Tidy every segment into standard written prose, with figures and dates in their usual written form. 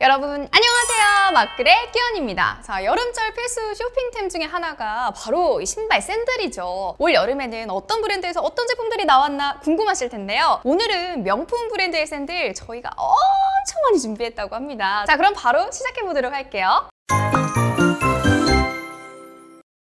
여러분 안녕하세요, 막그레 끼언입니다. 자, 여름철 필수 쇼핑템 중에 하나가 바로 이 신발 샌들이죠. 올 여름에는 어떤 브랜드에서 어떤 제품들이 나왔나 궁금하실 텐데요. 오늘은 명품 브랜드의 샌들 저희가 엄청 많이 준비했다고 합니다. 자, 그럼 바로 시작해 보도록 할게요.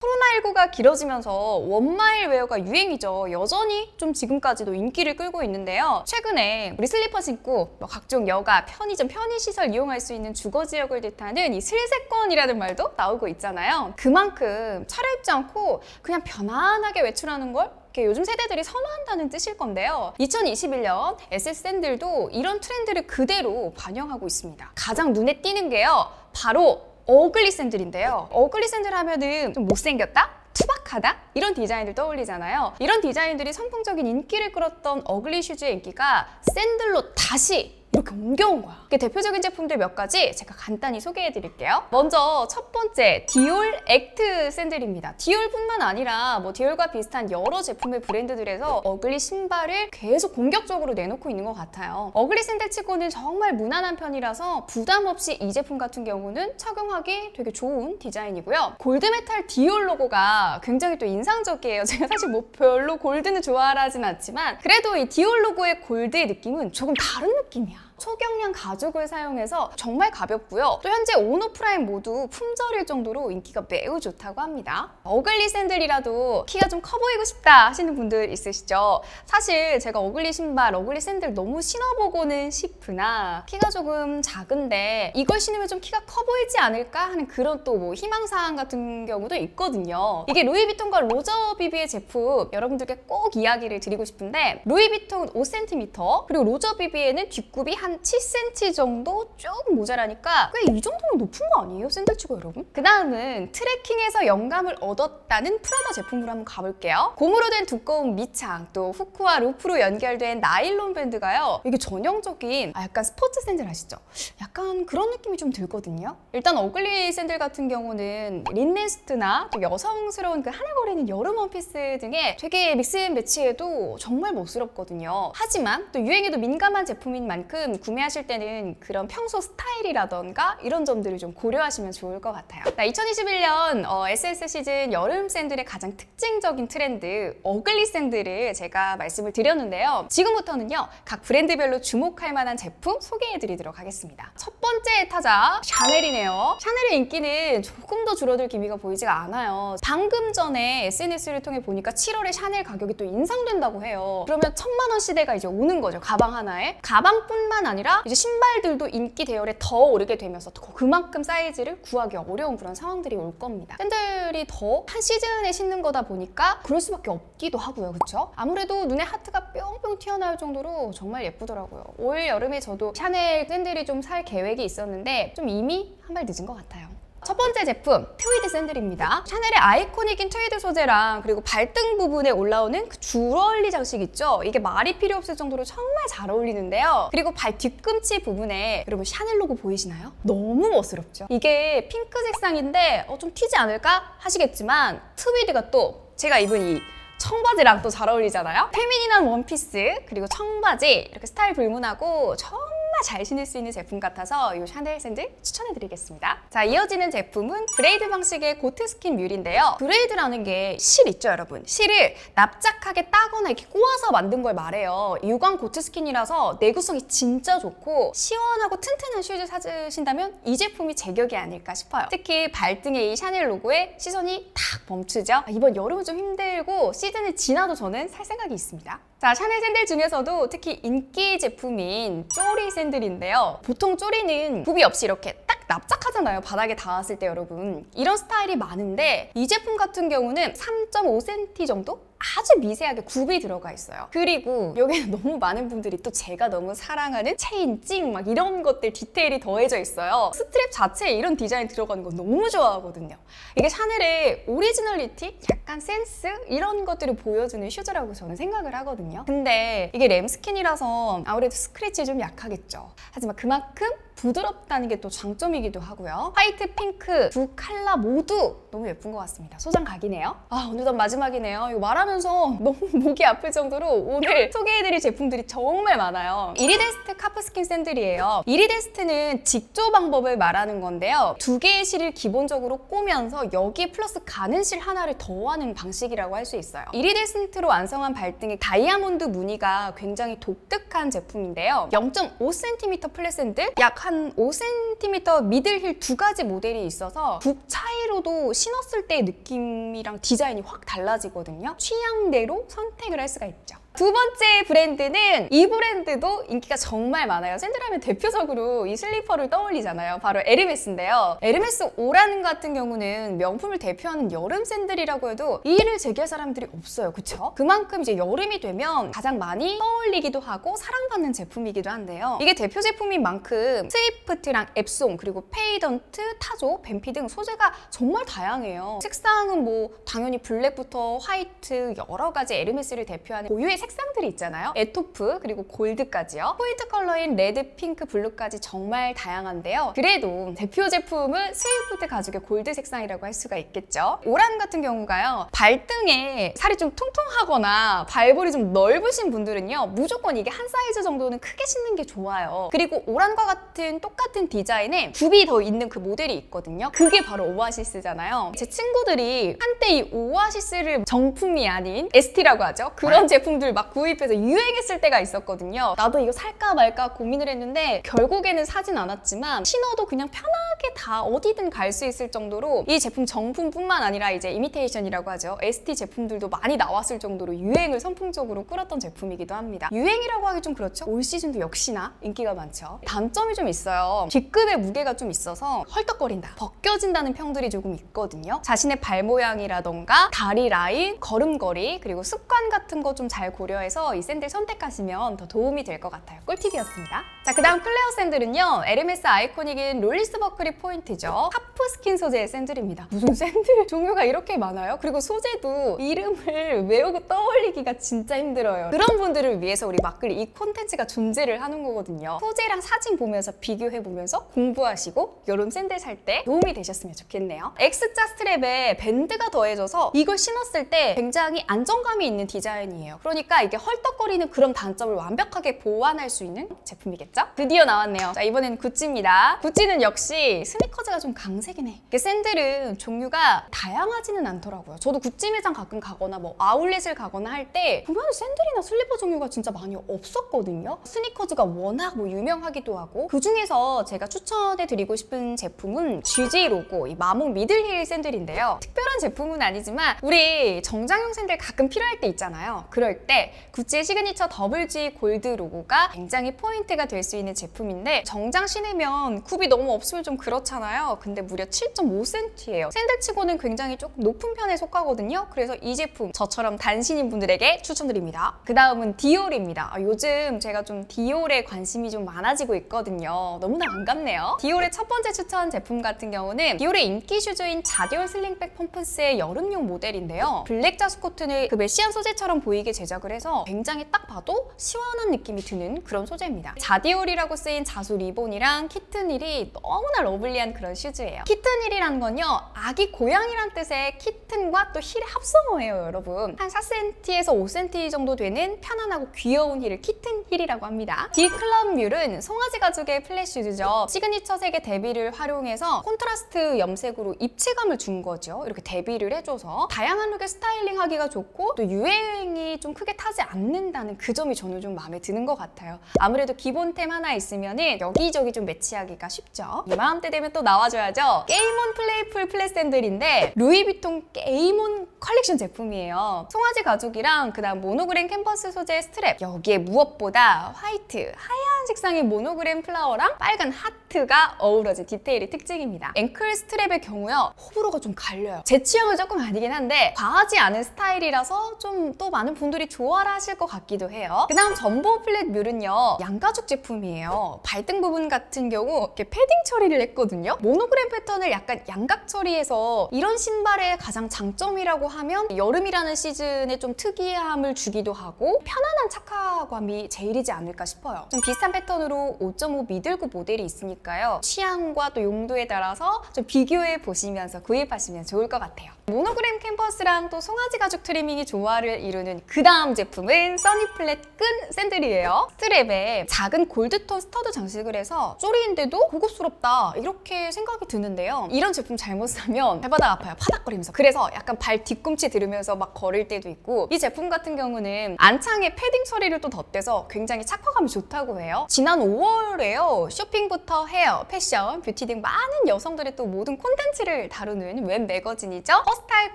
코로나19가 길어지면서 원마일 웨어가 유행이죠. 여전히 좀 지금까지도 인기를 끌고 있는데요. 최근에 우리 슬리퍼 신고 각종 여가, 편의점, 편의시설 이용할 수 있는 주거지역을 뜻하는 이 슬세권이라는 말도 나오고 있잖아요. 그만큼 차려입지 않고 그냥 편안하게 외출하는 걸 요즘 세대들이 선호한다는 뜻일 건데요. 2021년 SS 샌들도 이런 트렌드를 그대로 반영하고 있습니다. 가장 눈에 띄는 게요, 바로 어글리 샌들인데요. 어글리 샌들 하면은 좀 못생겼다? 투박하다? 이런 디자인들 떠올리잖아요. 이런 디자인들이 선풍적인 인기를 끌었던 어글리 슈즈의 인기가 샌들로 다시 이렇게 옮겨온 거야. 대표적인 제품들 몇 가지 제가 간단히 소개해 드릴게요. 먼저 첫 번째, 디올 액트 샌들입니다. 디올뿐만 아니라 디올과 비슷한 여러 제품의 브랜드들에서 어글리 신발을 계속 공격적으로 내놓고 있는 것 같아요. 어글리 샌들 치고는 정말 무난한 편이라서 부담 없이 이 제품 같은 경우는 착용하기 되게 좋은 디자인이고요. 골드메탈 디올 로고가 굉장히 또 인상적이에요. 제가 사실 별로 골드는 좋아하진 않지만 그래도 이 디올 로고의 골드의 느낌은 조금 다른 느낌이야. 초경량 가죽을 사용해서 정말 가볍고요. 또 현재 온, 오프라인 모두 품절일 정도로 인기가 매우 좋다고 합니다. 어글리 샌들이라도 키가 좀 커 보이고 싶다 하시는 분들 있으시죠? 사실 제가 어글리 신발, 어글리 샌들 너무 신어보고는 싶으나 키가 조금 작은데 이걸 신으면 좀 키가 커 보이지 않을까 하는 그런 또 희망사항 같은 경우도 있거든요. 이게 루이비통과 로저 비비의 제품 여러분들께 꼭 이야기를 드리고 싶은데, 루이비통은 5cm, 그리고 로저 비비에는 뒷굽이 한 7cm 정도 조금 모자라니까 꽤 이 정도면 높은 거 아니에요? 샌들 치고 여러분? 그 다음은 트레킹에서 영감을 얻었다는 프라다 제품으로 한번 가볼게요. 고무로 된 두꺼운 밑창, 또 후크와 루프로 연결된 나일론 밴드가요, 이게 전형적인 약간 스포츠 샌들 아시죠? 약간 그런 느낌이 좀 들거든요. 일단 어글리 샌들 같은 경우는 린네스트나 또 여성스러운 그 하늘거리는 여름 원피스 등의 되게 믹스앤매치해도 정말 멋스럽거든요. 하지만 또 유행에도 민감한 제품인 만큼 구매하실 때는 그런 평소 스타일이라던가 이런 점들을 좀 고려하시면 좋을 것 같아요. 2021년 SS 시즌 여름 샌들의 가장 특징적인 트렌드, 어글리 샌들을 제가 말씀을 드렸는데요. 지금부터는요, 각 브랜드별로 주목할 만한 제품 소개해드리도록 하겠습니다. 첫 번째 타자, 샤넬이네요. 샤넬의 인기는 조금 더 줄어들 기미가 보이지가 않아요. 방금 전에 SNS를 통해 보니까 7월에 샤넬 가격이 또 인상된다고 해요. 그러면 1000만 원 시대가 이제 오는 거죠, 가방 하나에. 가방뿐만 아니라 이제 신발들도 인기 대열에 더 오르게 되면서 그만큼 사이즈를 구하기 어려운 그런 상황들이 올 겁니다. 샌들이 더 한 시즌에 신는 거다 보니까 그럴 수밖에 없기도 하고요, 그쵸? 아무래도 눈에 하트가 뿅뿅 튀어나올 정도로 정말 예쁘더라고요. 올 여름에 저도 샤넬 샌들이 좀 살 계획이 있었는데 좀 이미 한 발 늦은 것 같아요. 첫 번째 제품, 트위드 샌들입니다. 샤넬의 아이코닉인 트위드 소재랑 그리고 발등 부분에 올라오는 그 줄얼리 장식 있죠? 이게 말이 필요 없을 정도로 정말 잘 어울리는데요. 그리고 발 뒤꿈치 부분에 여러분 샤넬 로고 보이시나요? 너무 멋스럽죠? 이게 핑크 색상인데 좀 튀지 않을까 하시겠지만 트위드가 또 제가 입은 이 청바지랑 또 잘 어울리잖아요? 페미닌한 원피스 그리고 청바지 이렇게 스타일 불문하고 정말 잘 신을 수 있는 제품 같아서 이 샤넬 샌들 추천해드리겠습니다. 자, 이어지는 제품은 브레이드 방식의 고트스킨 뮬인데요. 브레이드라는 게 실 있죠, 여러분? 실을 납작하게 따거나 이렇게 꼬아서 만든 걸 말해요. 유광 고트스킨이라서 내구성이 진짜 좋고 시원하고 튼튼한 슈즈 찾으신다면 이 제품이 제격이 아닐까 싶어요. 특히 발등에 이 샤넬 로고에 시선이 탁 멈추죠? 이번 여름은 좀 힘들고 시즌을 지나도 저는 살 생각이 있습니다. 자, 샤넬 샌들 중에서도 특히 인기 제품인 쪼리 샌들인데요. 보통 쪼리는 굽이 없이 이렇게 딱 납작하잖아요, 바닥에 닿았을 때 여러분. 이런 스타일이 많은데 이 제품 같은 경우는 3.5cm 정도? 아주 미세하게 굽이 들어가 있어요. 그리고 여기는 너무 많은 분들이 또 제가 너무 사랑하는 체인, 찡 막 이런 것들 디테일이 더해져 있어요. 스트랩 자체에 이런 디자인 들어가는 거 너무 좋아하거든요. 이게 샤넬의 오리지널리티, 약간 센스 이런 것들을 보여주는 슈즈라고 저는 생각을 하거든요. 근데 이게 램스킨이라서 아무래도 스크래치 좀 약하겠죠. 하지만 그만큼 부드럽다는 게 또 장점이기도 하고요. 화이트, 핑크 두 컬러 모두 너무 예쁜 것 같습니다. 소장 각이네요. 어느덧 마지막이네요. 이거 말하면서 너무 목이 아플 정도로 오늘 소개해드릴 제품들이 정말 많아요. 이리데스트 카프스킨 샌들이에요. 이리데스트는 직조 방법을 말하는 건데요. 두 개의 실을 기본적으로 꼬면서 여기에 플러스 가는 실 하나를 더하는 방식이라고 할 수 있어요. 이리데스트로 완성한 발등의 다이아몬드 무늬가 굉장히 독특한 제품인데요. 0.5cm 플랫 샌들, 약 한 5cm 미들힐 두 가지 모델이 있어서 굽 차이로도 신었을 때의 느낌이랑 디자인이 확 달라지거든요. 취향대로 선택을 할 수가 있죠. 두 번째 브랜드는 이 브랜드도 인기가 정말 많아요. 샌들하면 대표적으로 이 슬리퍼를 떠올리잖아요. 바로 에르메스인데요. 에르메스 오란 같은 경우는 명품을 대표하는 여름 샌들이라고 해도 이의를 제기할 사람들이 없어요. 그쵸? 그만큼 이제 여름이 되면 가장 많이 떠올리기도 하고 사랑받는 제품이기도 한데요. 이게 대표 제품인 만큼 스위프트랑 앱송, 그리고 페이던트, 타조, 뱀피 등 소재가 정말 다양해요. 색상은 뭐 당연히 블랙부터 화이트, 여러 가지 에르메스를 대표하는 고유의 색상들이 있잖아요. 에토프, 그리고 골드까지요. 포인트 컬러인 레드, 핑크, 블루까지 정말 다양한데요. 그래도 대표 제품은 스위프트 가죽의 골드 색상이라고 할 수가 있겠죠. 오란 같은 경우가요. 발등에 살이 좀 통통하거나 발볼이 좀 넓으신 분들은요. 무조건 이게 한 사이즈 정도는 크게 신는 게 좋아요. 그리고 오란과 같은 똑같은 디자인에 굽이 더 있는 그 모델이 있거든요. 그게 바로 오아시스잖아요. 제 친구들이 한때 이 오아시스를 정품이 아닌 ST라고 하죠. 그런 제품들 막 구입해서 유행했을 때가 있었거든요. 나도 이거 살까 말까 고민을 했는데 결국에는 사진 않았지만 신어도 그냥 편하게 다 어디든 갈 수 있을 정도로 이 제품 정품뿐만 아니라 이제 이미테이션이라고 하죠. ST 제품들도 많이 나왔을 정도로 유행을 선풍적으로 끌었던 제품이기도 합니다. 유행이라고 하기 좀 그렇죠? 올 시즌도 역시나 인기가 많죠. 단점이 좀 있어요. B급의 무게가 좀 있어서 헐떡거린다, 벗겨진다는 평들이 조금 있거든요. 자신의 발 모양이라던가 다리 라인, 걸음걸이, 그리고 습관 같은 거 좀 잘 고려해서 이 샌들 선택하시면 더 도움이 될 것 같아요. 꿀팁이었습니다. 자, 그 다음 클레어 샌들은요. 에르메스 아이코닉인 롤리스 버클이 포인트죠. 카프스킨 소재의 샌들입니다. 무슨 샌들 종류가 이렇게 많아요? 그리고 소재도 이름을 외우고 떠올리기가 진짜 힘들어요. 그런 분들을 위해서 우리 마클리 이 콘텐츠가 존재를 하는 거거든요. 소재랑 사진 보면서 비교해보면서 공부하시고 여름 샌들 살 때 도움이 되셨으면 좋겠네요. X자 스트랩에 밴드가 더해져서 이걸 신었을 때 굉장히 안정감이 있는 디자인이에요. 그러니까 이게 헐떡거리는 그런 단점을 완벽하게 보완할 수 있는 제품이겠죠? 드디어 나왔네요. 자, 이번에는 구찌입니다. 구찌는 역시 스니커즈가 좀 강색이네. 이게 샌들은 종류가 다양하지는 않더라고요. 저도 구찌 매장 가끔 가거나 뭐 아울렛을 가거나 할 때 보면 샌들이나 슬리퍼 종류가 진짜 많이 없었거든요. 스니커즈가 워낙 뭐 유명하기도 하고 그중에서 제가 추천해드리고 싶은 제품은 GG 로고 이 마목 미들힐 샌들인데요. 특별한 제품은 아니지만 우리 정장용 샌들 가끔 필요할 때 있잖아요. 그럴 때 구찌의 시그니처 더블 G 골드 로고가 굉장히 포인트가 될 수 있는 제품인데 정장 신으면 굽이 너무 없으면 좀 그렇잖아요. 근데 무려 7.5cm예요. 샌들치고는 굉장히 조금 높은 편에 속하거든요. 그래서 이 제품 저처럼 단신인 분들에게 추천드립니다. 그 다음은 디올입니다. 요즘 제가 좀 디올에 관심이 좀 많아지고 있거든요. 너무나 반갑네요. 디올의 첫 번째 추천 제품 같은 경우는 디올의 인기 슈즈인 자디올 슬링백 펌프스의 여름용 모델인데요. 블랙 자수 코튼을 그 메시안 소재처럼 보이게 제작을 해서 굉장히 딱 봐도 시원한 느낌이 드는 그런 소재입니다. 자디올이라고 쓰인 자수 리본이랑 키튼힐이 너무나 러블리한 그런 슈즈예요. 키튼힐이라는 건요. 아기 고양이란 뜻의 키튼과 또 힐의 합성어예요, 여러분. 한 4cm에서 5cm 정도 되는 편안하고 귀여운 힐을 키튼힐이라고 합니다. 디클럽 뮬은 송아지 가죽의 플랫 슈즈죠. 시그니처 색의 데비를 활용해서 콘트라스트 염색으로 입체감을 준 거죠. 이렇게 데비를 해줘서 다양한 룩에 스타일링하기가 좋고 또 유행이 좀 크게 타지 않는다는 그 점이 저는 좀 마음에 드는 것 같아요. 아무래도 기본템 하나 있으면은 여기저기 좀 매치하기가 쉽죠. 이맘때 되면 또 나와줘야죠. 게임온 플레이풀 플랫 샌들인데 루이비통 게임온 컬렉션 제품이에요. 송아지 가죽이랑 그다음 모노그램 캔버스 소재의 스트랩, 여기에 무엇보다 화이트, 하얀 색상의 모노그램 플라워랑 빨간 하트가 어우러진 디테일이 특징입니다. 앵클 스트랩의 경우요. 호불호가 좀 갈려요. 제 취향은 조금 아니긴 한데 과하지 않은 스타일이라서 좀 또 많은 분들이 좋아라 하실 것 같기도 해요. 그 다음 점보 플랫 뮬은요. 양가죽 제품이에요. 발등 부분 같은 경우 이렇게 패딩 처리를 했거든요. 모노그램 패턴을 약간 양각 처리해서 이런 신발의 가장 장점이라고 하면 여름이라는 시즌에 좀 특이함을 주기도 하고 편안한 착화감이 제일이지 않을까 싶어요. 좀 비슷한 비슷한 패턴으로 5.5 미들급 모델이 있으니까요. 취향과 또 용도에 따라서 좀 비교해 보시면서 구입하시면 좋을 것 같아요. 모노그램 캔버스랑 또 송아지 가죽 트리밍이 조화를 이루는 그 다음 제품은 써니플랫 끈 샌들이에요. 스트랩에 작은 골드톤 스터드 장식을 해서 쪼리인데도 고급스럽다 이렇게 생각이 드는데요. 이런 제품 잘못 사면 발바닥 아파요. 파닥거리면서. 그래서 약간 발 뒤꿈치 들으면서 막 걸을 때도 있고, 이 제품 같은 경우는 안창에 패딩 처리를 또 덧대서 굉장히 착화감이 좋다고 해요. 지난 5월에요. 쇼핑부터 헤어, 패션, 뷰티 등 많은 여성들의 또 모든 콘텐츠를 다루는 웹 매거진이죠. 허스타일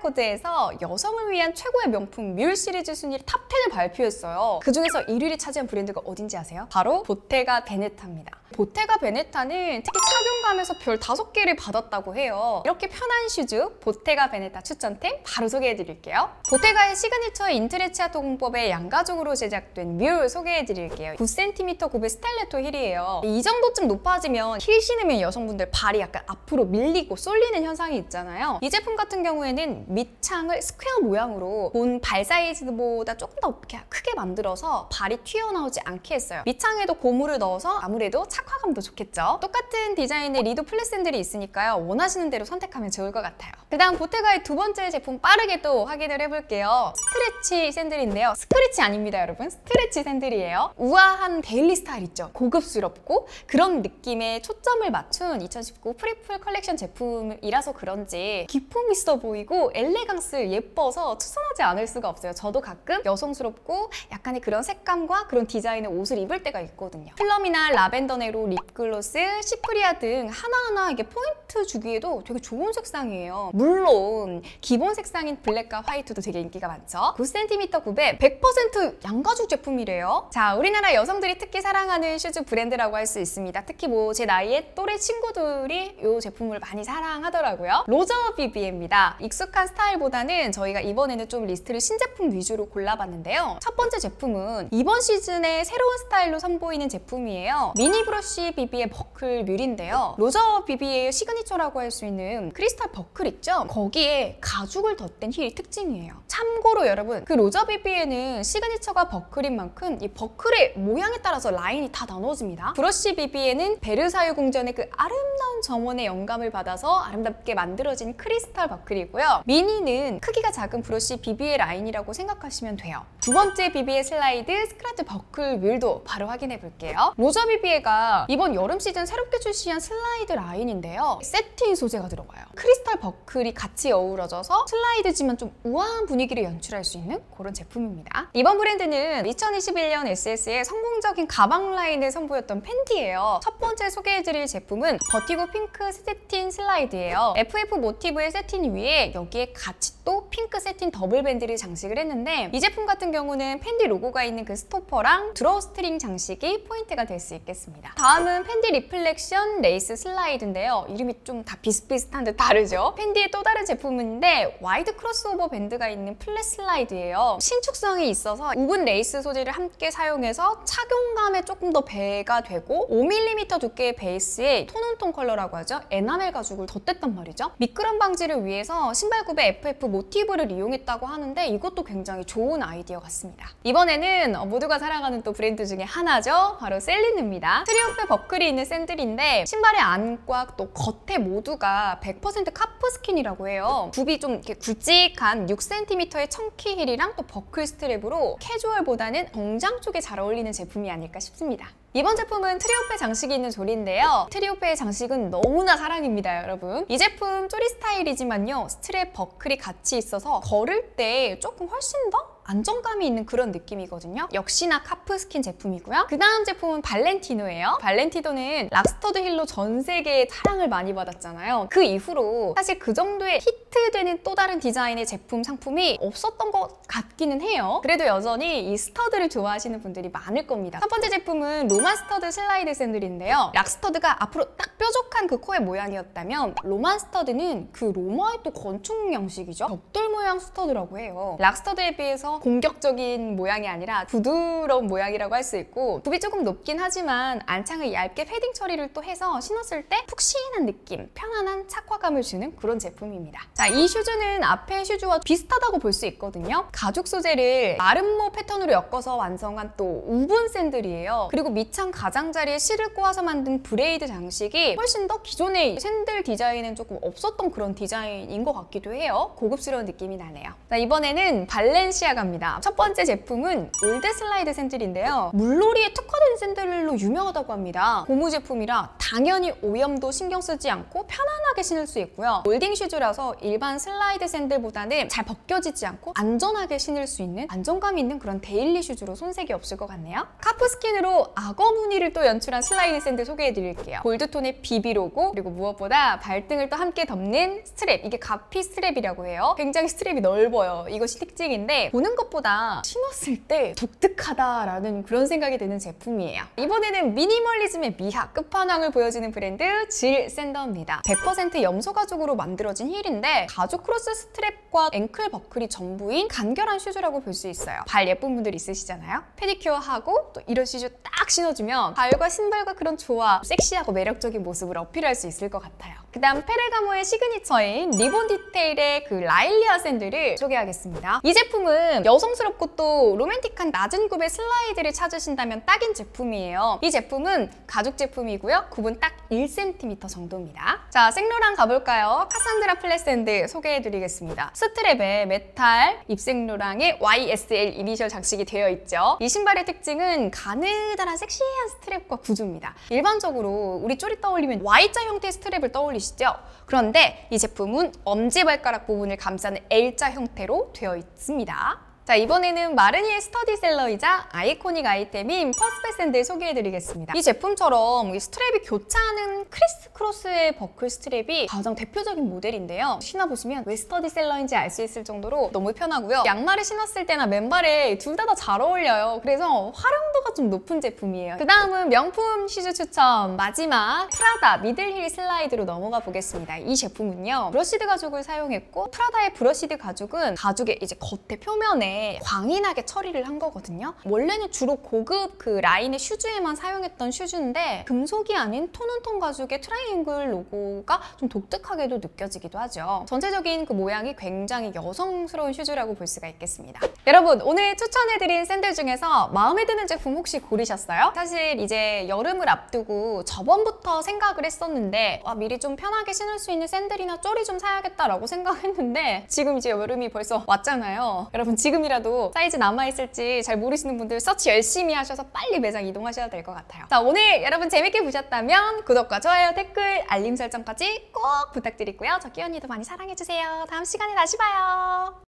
코드에서 여성을 위한 최고의 명품 뮬 시리즈 순위 탑 10을 발표했어요. 그중에서 1위를 차지한 브랜드가 어딘지 아세요? 바로 보테가 베네타입니다. 보테가 베네타는 특히 착용감에서 별 5개를 받았다고 해요. 이렇게 편한 슈즈 보테가 베네타 추천템 바로 소개해드릴게요. 보테가의 시그니처 인트레치아토 공법의 양가죽으로 제작된 뮬 소개해드릴게요. 9cm 굽의 스텔레토 힐이에요. 이 정도쯤 높아지면 힐 신으면 여성분들 발이 약간 앞으로 밀리고 쏠리는 현상이 있잖아요. 이 제품 같은 경우에는 밑창을 스퀘어 모양으로 본 발 사이즈보다 조금 더 크게 만들어서 발이 튀어나오지 않게 했어요. 밑창에도 고무를 넣어서 아무래도 착화감도 좋겠죠. 똑같은 디자인의 리도 플랫 샌들이 있으니까요. 원하시는 대로 선택하면 좋을 것 같아요. 그 다음 보테가의 두 번째 제품 빠르게 또 확인을 해볼게요. 스트레치 샌들인데요. 스크래치 아닙니다, 여러분. 스트레치 샌들이에요. 우아한 데일리 스타일 있죠? 고급스럽고 그런 느낌에 초점을 맞춘 2019 프리플 컬렉션 제품이라서 그런지 기품 있어 보이고 엘레강스 예뻐서 추천하지 않을 수가 없어요. 저도 가끔 여성스럽고 약간의 그런 색감과 그런 디자인의 옷을 입을 때가 있거든요. 플럼이나 라벤더 네로, 립글로스, 시프리아 등 하나하나 이게 포인트 주기에도 되게 좋은 색상이에요. 물론 기본 색상인 블랙과 화이트도 되게 인기가 많죠. 9cm 굽에 100% 양가죽 제품이래요. 자, 우리나라 여성들이 특히 사랑하는 슈즈 브랜드라고 할 수 있습니다. 특히 뭐 제 나이의 또래 친구들이 이 제품을 많이 사랑하더라고요. 로저 비비입니다. 익숙한 스타일보다는 저희가 이번에는 좀 리스트를 신제품 위주로 골라봤는데요. 첫 번째 제품은 이번 시즌의 새로운 스타일로 선보이는 제품이에요. 미니 브러쉬 비비의 버클 뮬인데요. 로저 비비의 시그니처라고 할 수 있는 크리스탈 버클 있죠? 거기에 가죽을 덧댄 힐이 특징이에요. 참고로 여러분, 그 로저 비비에는 시그니처가 버클인 만큼 이 버클의 모양에 따라서 라인이 다 나눠집니다. 브러쉬 비비에는 베르사유 궁전의 그 아름다운 정원의 영감을 받아서 아름답게 만들어진 크리스탈 버클이고요. 미니는 크기가 작은 브러쉬 비비의 라인이라고 생각하시면 돼요. 두 번째 비비의 슬라이드 스크라트 버클 뮬도 바로 확인해 볼게요. 로저 비비에가 이번 여름 시즌 새롭게 출시한 슬라이드 라인인데요. 세틴 소재가 들어가요. 크리스탈 버클이 같이 어우러져서 슬라이드지만 좀 우아한 분위기를 연출할 수 있는 그런 제품입니다. 이번 브랜드는 2021년 SS의 성공적인 가방 라인을 선보였던 팬디예요. 첫 번째 소개해드릴 제품은 버티고 핑크 세틴 슬라이드예요. FF 모티브의 세틴 위에 여기에 같이 또 핑크 세틴 더블 밴드를 장식을 했는데, 이 제품 같은 경우는 팬디 로고가 있는 그 스토퍼랑 드로우 스트링 장식이 포인트가 될 수 있겠습니다. 다음은 팬디 리플렉션 레이스 슬라이드인데요. 이름이 좀 다 비슷비슷한데 다르죠? 팬디의 또 다른 제품인데 와이드 크로스오버 밴드가 있는 플랫 슬라이드예요. 신축성이 있어서 우분 레이스 소재를 함께 사용해서 착용감에 조금 더 배가 되고 5mm 두께의 베이스에 톤온톤 컬러라고 하죠. 에나멜 가죽을 덧댔단 말이죠. 미끄럼 방지를 위해서 신발굽에 FF 모티브를 이용했다고 하는데 이것도 굉장히 좋은 아이디어 같습니다. 이번에는 모두가 사랑하는 또 브랜드 중에 하나죠. 바로 셀린느입니다. 트리오페 버클이 있는 샌들인데 신발의 안과 또 겉에 모두가 100% 카프 스킨이라고 해요. 굽이 좀 이렇게 굵직한 6cm의 청키 힐이랑 또 버클 스트랩으로 캐주얼보다는 정장 쪽에 잘 어울리는 제품이 아닐까 싶습니다. 이번 제품은 트리오페 장식이 있는 조리인데요. 트리오페의 장식은 너무나 사랑입니다, 여러분. 이 제품 쪼리 스타일이지만요. 스트랩 버클이 같이 있어서 걸을 때 조금 훨씬 더 안정감이 있는 그런 느낌이거든요. 역시나 카프 스킨 제품이고요. 그 다음 제품은 발렌티노예요. 발렌티노는 락스터드 힐로 전 세계에 사랑을 많이 받았잖아요. 그 이후로 사실 그 정도의 히트되는 또 다른 디자인의 제품, 상품이 없었던 것 같기는 해요. 그래도 여전히 이 스터드를 좋아하시는 분들이 많을 겁니다. 첫 번째 제품은 로만 스터드 슬라이드 샌들인데요. 락스터드가 앞으로 딱 뾰족한 그 코의 모양이었다면 로만 스터드는 그 로마의 또 건축 양식이죠. 벽돌 모양 스터드라고 해요. 락스터드에 비해서 그래서 공격적인 모양이 아니라 부드러운 모양이라고 할 수 있고 굽이 조금 높긴 하지만 안창을 얇게 패딩 처리를 또 해서 신었을 때 푹신한 느낌, 편안한 착화감을 주는 그런 제품입니다. 자, 이 슈즈는 앞에 슈즈와 비슷하다고 볼 수 있거든요. 가죽 소재를 마름모 패턴으로 엮어서 완성한 또 우분 샌들이에요. 그리고 밑창 가장자리에 실을 꼬아서 만든 브레이드 장식이 훨씬 더 기존의 샌들 디자인은 조금 없었던 그런 디자인인 것 같기도 해요. 고급스러운 느낌이 나네요. 자, 이번에는 발렌시아가입니다. 첫 번째 제품은 올드 슬라이드 샌들인데요. 물놀이에 특화된 샌들로 유명하다고 합니다. 고무 제품이라 당연히 오염도 신경 쓰지 않고 편안하게 신을 수 있고요. 롤딩 슈즈라서 일반 슬라이드 샌들보다는 잘 벗겨지지 않고 안전하게 신을 수 있는 안정감 있는 그런 데일리 슈즈로 손색이 없을 것 같네요. 카프스킨으로 악어 무늬를 또 연출한 슬라이드 샌들 소개해드릴게요. 골드톤의 BB 로고, 그리고 무엇보다 발등을 또 함께 덮는 스트랩, 이게 가피 스트랩이라고 해요. 굉장히 스트랩이 넓어요. 이것이 특징인데 보는 것보다 신었을 때 독특하다라는 그런 생각이 드는 제품이에요. 이번에는 미니멀리즘의 미학, 끝판왕을 보여주는 브랜드 질 샌더입니다. 100% 염소 가죽으로 만들어진 힐인데 가죽 크로스 스트랩과 앵클 버클이 전부인 간결한 슈즈라고 볼 수 있어요. 발 예쁜 분들 있으시잖아요? 페디큐어하고 또 이런 슈즈 딱 신어주면 발과 신발과 그런 조합, 섹시하고 매력적인 모습을 어필할 수 있을 것 같아요. 그 다음 페르가모의 시그니처인 리본 디테일의 그 라일리아 샌들을 소개하겠습니다. 이 제품은 여성스럽고 또 로맨틱한 낮은 굽의 슬라이드를 찾으신다면 딱인 제품이에요. 이 제품은 가죽 제품이고요. 굽은 딱 1cm 정도입니다. 자, 생로랑 가볼까요? 카산드라 플랫 샌들 소개해드리겠습니다. 스트랩에 메탈, 입생로랑의 YSL 이니셜 장식이 되어 있죠. 이 신발의 특징은 가느다란 섹시한 스트랩과 구조입니다. 일반적으로 우리 쪼리 떠올리면 Y자 형태의 스트랩을 떠올리시죠? 그런데 이 제품은 엄지발가락 부분을 감싸는 L자 형태로 되어 있습니다. 자, 이번에는 마르니의 스터디셀러이자 아이코닉 아이템인 퍼스페 샌들 소개해드리겠습니다. 이 제품처럼 스트랩이 교차하는 크리스 크로스의 버클 스트랩이 가장 대표적인 모델인데요. 신어보시면 왜 스터디셀러인지 알 수 있을 정도로 너무 편하고요. 양말을 신었을 때나 맨발에 둘 다 잘 어울려요. 그래서 활용도가 좀 높은 제품이에요. 그 다음은 명품 슈즈 추천, 마지막 프라다 미들힐 슬라이드로 넘어가 보겠습니다. 이 제품은요, 브러시드 가죽을 사용했고 프라다의 브러시드 가죽은 가죽의 이제 겉에 표면에 광인하게 처리를 한 거거든요. 원래는 주로 고급 그 라인의 슈즈에만 사용했던 슈즈인데 금속이 아닌 톤온톤 가죽의 트라이앵글 로고가 좀 독특하게도 느껴지기도 하죠. 전체적인 그 모양이 굉장히 여성스러운 슈즈라고 볼 수가 있겠습니다. 여러분, 오늘 추천해드린 샌들 중에서 마음에 드는 제품 혹시 고르셨어요? 사실 이제 여름을 앞두고 저번부터 생각을 했었는데 미리 좀 편하게 신을 수 있는 샌들이나 쪼리 좀 사야겠다라고 생각했는데 지금 이제 여름이 벌써 왔잖아요. 여러분, 지금이라도 사이즈 남아있을지 잘 모르시는 분들 서치 열심히 하셔서 빨리 매장 이동하셔야 될 것 같아요. 자, 오늘 여러분 재밌게 보셨다면 구독과 좋아요, 댓글, 알림 설정까지 꼭 부탁드리고요. 저 끼 언니도 많이 사랑해주세요. 다음 시간에 다시 봐요.